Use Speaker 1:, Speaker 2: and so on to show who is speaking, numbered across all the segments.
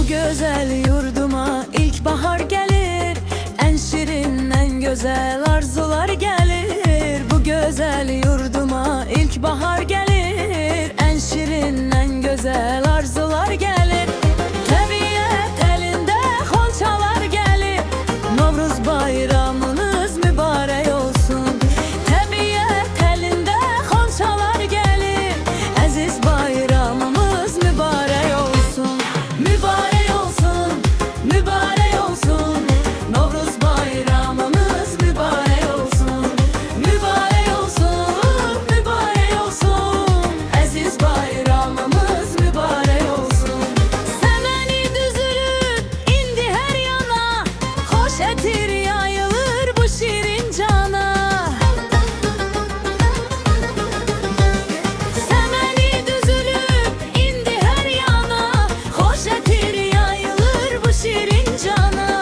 Speaker 1: Bu güzel yurduma ilkbahar gelir, en şirin en güzel arzular gelir. Bu güzel yurduma ilkbahar gelir, en şirin en güzel arzular gelir. Tabiat elinde xonçalar gelir, Novruz bayramınız mübarek olsun. Tabiat elinde xonçalar gelir, aziz bayramımız mübarek olsun. Mübarek olsun, mübarek olsun, Novruz bayramımız mübarek olsun. Mübarek olsun, mübarek olsun, aziz bayramımız mübarek olsun. Semeni düzülüp indi her yana, hoş etir yayılır bu şirin cana. Semeni düzülüp indi her yana, hoş etir yayılır bu şirin cana.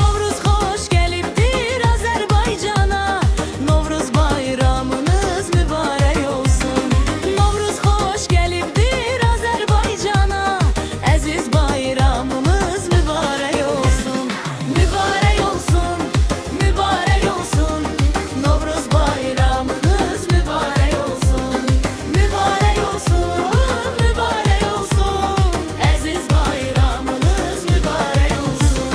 Speaker 1: Novruz hoş geliptir Azerbaycan'a, Novruz bayramınız mübarek olsun. Novruz hoş geliptir Azerbaycan'a, aziz bayramımız mübarek olsun. Mübarek olsun, mübarek olsun, Novruz bayramınız mübarek olsun. Mübarek olsun, mübarek olsun, aziz bayramınız mübarek olsun.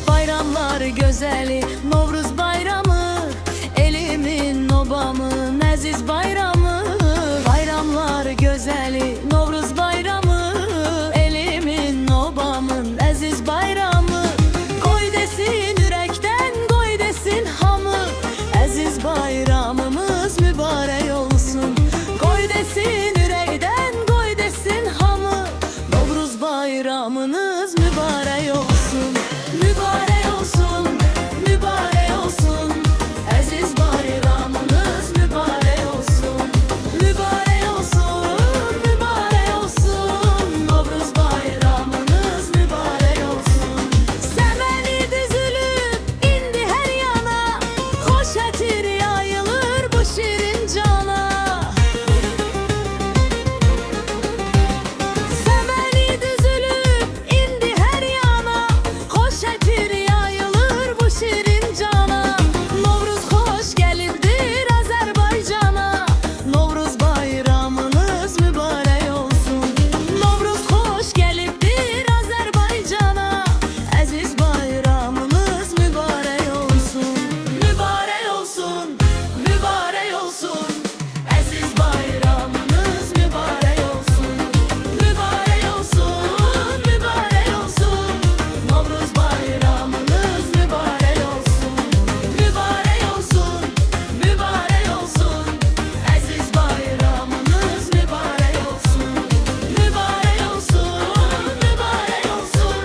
Speaker 1: Bayramlar gözeli Novruz bayramı, elimin obamın aziz bayramı. Bayramlar gözeli Novruz bayramı, elimin obamın aziz bayramı. Koy desin yürekten, koy desin hamı, aziz bayramımız mübarek olsun. Koy desin yürekten, koy desin hamı, Novruz bayramınız mübarek olsun. Mübarek olsun, mübarek olsun, aziz bayramınız mübarek olsun. Mübarek olsun, mübarek olsun, Novruz bayramınız mübarek olsun. Semeni düzülüp indi her yana, hoş etir yayılır bu şirin cana. Semeni düzülüp indi her yana, hoş etir yayılır bu şirin cana. Novruz hoş gelipdir Azerbaycan'a, Novruz bayramınız mübarek olsun. Novruz hoş gelipdir Azerbaycan'a, aziz bayramınız mübarek olsun. Mübarek olsun, mübarek olsun, aziz bayramınız mübarek olsun. Mübarek olsun, mübarek olsun, Novruz bayramınız mübarek olsun. Mübarek olsun, mübarek olsun, aziz bayramınız mübarek olsun. Mübarek olsun, mübarek olsun,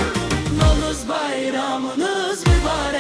Speaker 1: Novruz bayramınız mübarek